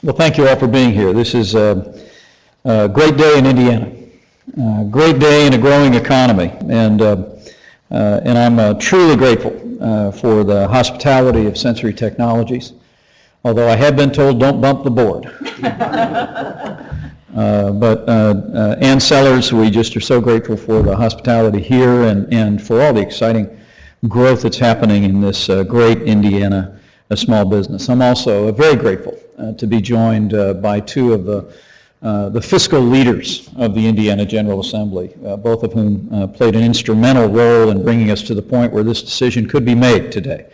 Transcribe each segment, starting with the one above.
Well, thank you all for being here. This is a great day in Indiana, a great day in a growing economy, and I'm truly grateful for the hospitality of Sensory Technologies, although I have been told don't bump the board. But Ann Sellers, we just are so grateful for the hospitality here and for all the exciting growth that's happening in this great Indiana small business. I'm also very grateful to be joined by two of the fiscal leaders of the Indiana General Assembly, both of whom played an instrumental role in bringing us to the point where this decision could be made today.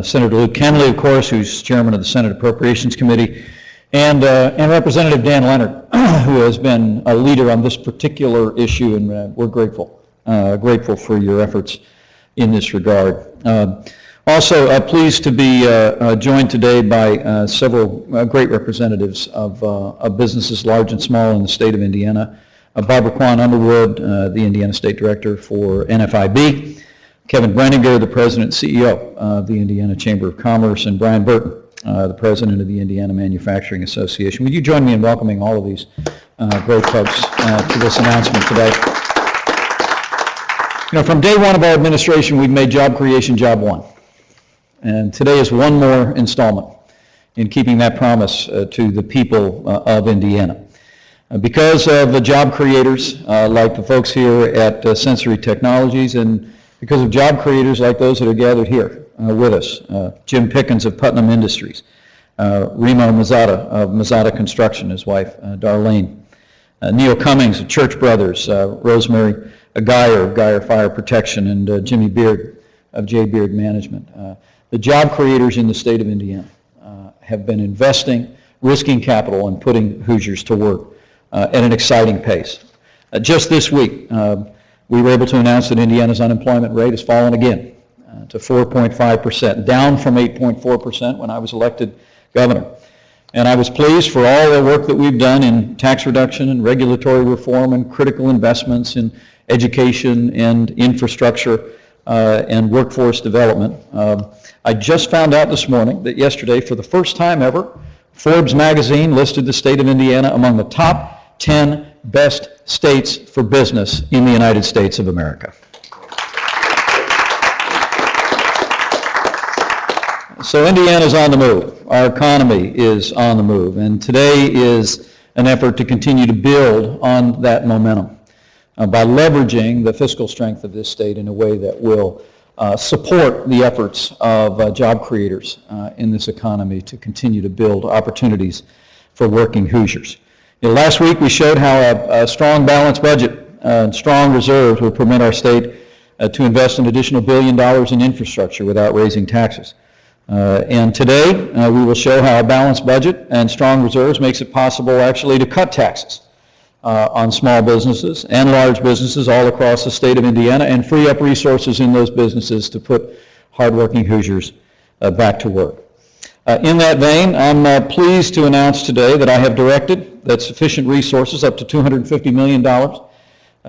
Senator Luke Kenley, of course, who's chairman of the Senate Appropriations Committee, and Representative Dan Leonard, who has been a leader on this particular issue, and we're grateful for your efforts in this regard. Also pleased to be joined today by several great representatives of businesses large and small in the state of Indiana. Barbara Kwan Underwood, the Indiana State Director for NFIB, Kevin Brenninger, the President and CEO of the Indiana Chamber of Commerce, and Brian Burton, the President of the Indiana Manufacturing Association. Would you join me in welcoming all of these great folks to this announcement today? You know, from day one of our administration, we've made job creation job one. And today is one more installment in keeping that promise to the people of Indiana. Because of the job creators like the folks here at Sensory Technologies, and because of job creators like those that are gathered here with us, Jim Pickens of Putnam Industries, Remo Mazzata of Mazzata Construction, his wife Darlene, Neil Cummings of Church Brothers, Rosemary Geyer of Geyer Fire Protection, and Jimmy Beard of J. Beard Management. The job creators in the state of Indiana have been investing, risking capital, and putting Hoosiers to work at an exciting pace. Just this week, we were able to announce that Indiana's unemployment rate has fallen again to 4.5%, down from 8.4% when I was elected governor. And I was pleased for all the work that we've done in tax reduction and regulatory reform and critical investments in education and infrastructure and workforce development. I just found out this morning that yesterday, for the first time ever, Forbes magazine listed the state of Indiana among the top 10 best states for business in the United States of America. So Indiana's on the move. Our economy is on the move, and today is an effort to continue to build on that momentum by leveraging the fiscal strength of this state in a way that will support the efforts of job creators in this economy to continue to build opportunities for working Hoosiers. You know, last week we showed how a strong balanced budget and strong reserves will permit our state to invest an additional $1 billion in infrastructure without raising taxes. And today we will show how a balanced budget and strong reserves makes it possible actually to cut taxes on small businesses and large businesses all across the state of Indiana and free up resources in those businesses to put hardworking Hoosiers back to work. In that vein, I'm pleased to announce today that I have directed that sufficient resources, up to $250 million,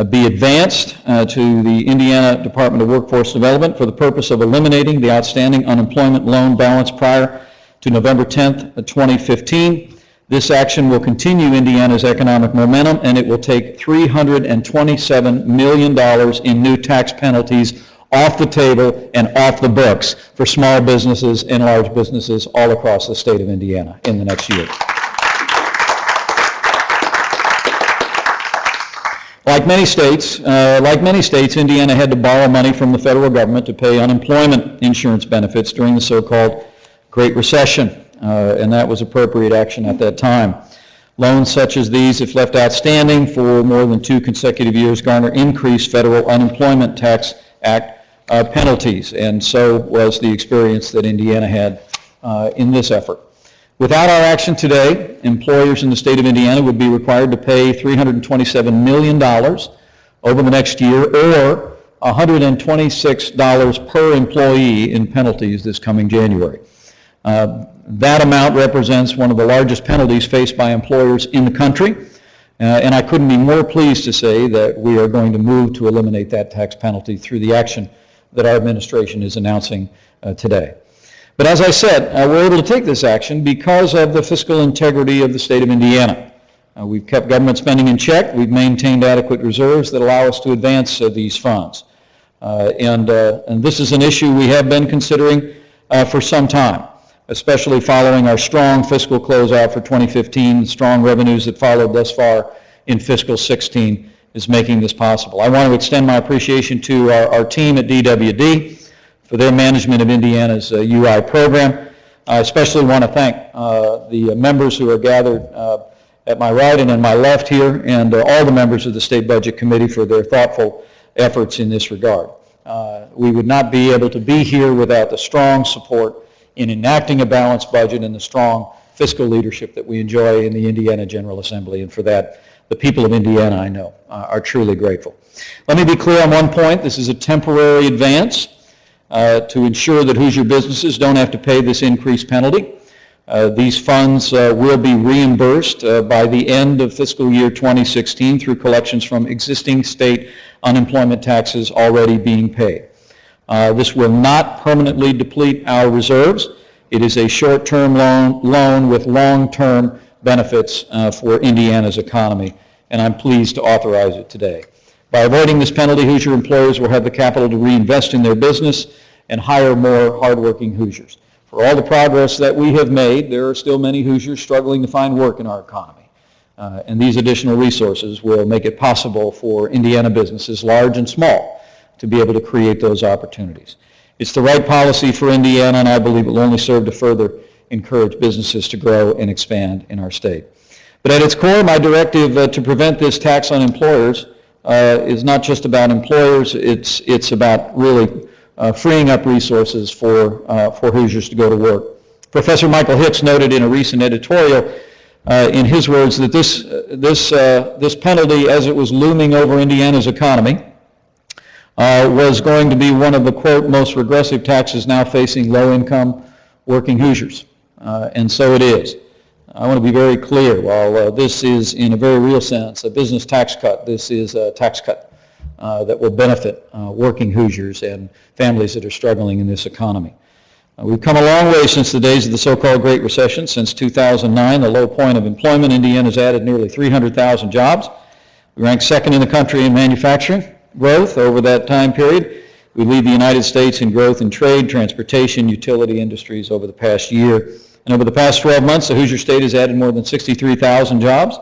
be advanced to the Indiana Department of Workforce Development for the purpose of eliminating the outstanding unemployment loan balance prior to November 10th, 2015. This action will continue Indiana's economic momentum, and it will take $327 million in new tax penalties off the table and off the books for small businesses and large businesses all across the state of Indiana in the next year. Like many states, Indiana had to borrow money from the federal government to pay unemployment insurance benefits during the so-called Great Recession. And that was appropriate action at that time. Loans such as these, if left outstanding for more than 2 consecutive years, garner increased federal Unemployment Tax Act penalties, and so was the experience that Indiana had in this effort. Without our action today, employers in the state of Indiana would be required to pay $327 million over the next year, or $126 per employee in penalties this coming January. That amount represents one of the largest penalties faced by employers in the country, and I couldn't be more pleased to say that we are going to move to eliminate that tax penalty through the action that our administration is announcing today. But as I said, we're able to take this action because of the fiscal integrity of the state of Indiana. We've kept government spending in check. We've maintained adequate reserves that allow us to advance these funds. And this is an issue we have been considering for some time, especially following our strong fiscal closeout for 2015, strong revenues that followed thus far in fiscal 16 is making this possible. I want to extend my appreciation to our team at DWD for their management of Indiana's UI program. I especially want to thank the members who are gathered at my right and on my left here, and all the members of the State Budget Committee for their thoughtful efforts in this regard. We would not be able to be here without the strong support in enacting a balanced budget and the strong fiscal leadership that we enjoy in the Indiana General Assembly, and for that, the people of Indiana, I know, are truly grateful. Let me be clear on one point. This is a temporary advance to ensure that Hoosier businesses don't have to pay this increased penalty. These funds will be reimbursed by the end of fiscal year 2016 through collections from existing state unemployment taxes already being paid. This will not permanently deplete our reserves. It is a short-term loan with long-term benefits for Indiana's economy, and I'm pleased to authorize it today. By avoiding this penalty, Hoosier employers will have the capital to reinvest in their business and hire more hardworking Hoosiers. For all the progress that we have made, there are still many Hoosiers struggling to find work in our economy. And these additional resources will make it possible for Indiana businesses, large and small, to be able to create those opportunities. It's the right policy for Indiana, and I believe it will only serve to further encourage businesses to grow and expand in our state. But at its core, my directive to prevent this tax on employers is not just about employers, it's about really freeing up resources for Hoosiers to go to work. Professor Michael Hicks noted in a recent editorial, in his words, that this penalty, as it was looming over Indiana's economy, was going to be one of the, quote, most regressive taxes now facing low-income working Hoosiers. And so it is. I want to be very clear. While this is, in a very real sense, a business tax cut, this is a tax cut that will benefit working Hoosiers and families that are struggling in this economy. We've come a long way since the days of the so-called Great Recession. Since 2009, the low point of employment, Indiana's added nearly 300,000 jobs. We rank second in the country in manufacturing growth over that time period. We lead the United States in growth in trade, transportation, utility industries over the past year. And over the past 12 months, the Hoosier State has added more than 63,000 jobs.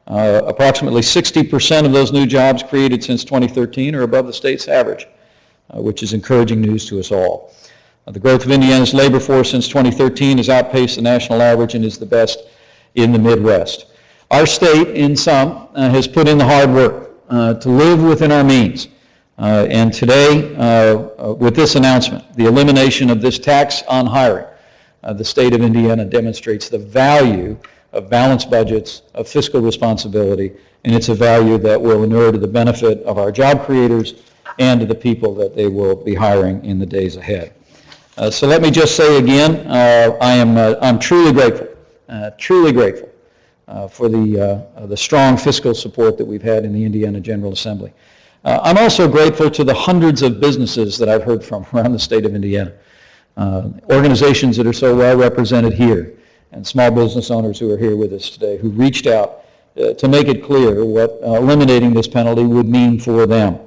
Approximately 60% of those new jobs created since 2013 are above the state's average, which is encouraging news to us all. The growth of Indiana's labor force since 2013 has outpaced the national average and is the best in the Midwest. Our state, in sum, has put in the hard work to live within our means. And today, with this announcement, the elimination of this tax on hiring, the state of Indiana demonstrates the value of balanced budgets, of fiscal responsibility, and it's a value that will inure to the benefit of our job creators and to the people that they will be hiring in the days ahead. So let me just say again, I'm truly grateful for the strong fiscal support that we've had in the Indiana General Assembly. I'm also grateful to the hundreds of businesses that I've heard from around the state of Indiana, organizations that are so well represented here, and small business owners who are here with us today, who reached out to make it clear what eliminating this penalty would mean for them.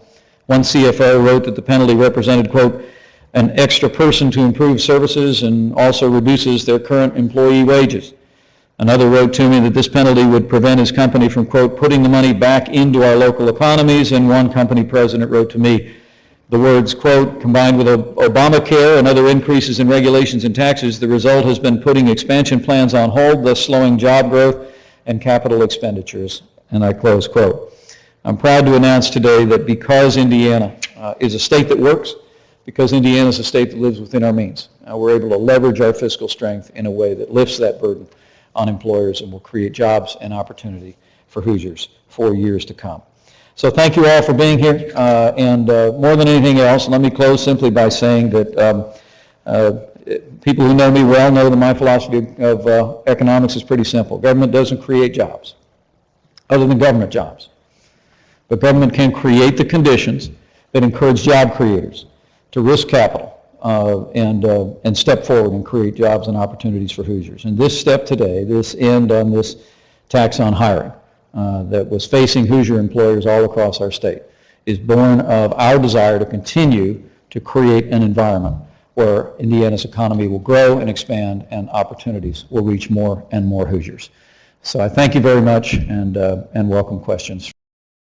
One CFO wrote that the penalty represented, quote, an extra person to improve services and also reduces their current employee wages. Another wrote to me that this penalty would prevent his company from, quote, putting the money back into our local economies, and one company president wrote to me the words, quote, combined with Obamacare and other increases in regulations and taxes, the result has been putting expansion plans on hold, thus slowing job growth and capital expenditures, and I close quote. I'm proud to announce today that because Indiana is a state that works, because Indiana is a state that lives within our means, we're able to leverage our fiscal strength in a way that lifts that burden on employers and will create jobs and opportunity for Hoosiers for years to come. So thank you all for being here, and more than anything else, let me close simply by saying that people who know me well know that my philosophy of economics is pretty simple. Government doesn't create jobs, other than government jobs. But government can create the conditions that encourage job creators to risk capital and step forward and create jobs and opportunities for Hoosiers. And this step today, this end on this tax on hiring that was facing Hoosier employers all across our state, is born of our desire to continue to create an environment where Indiana's economy will grow and expand and opportunities will reach more and more Hoosiers. So I thank you very much and welcome questions.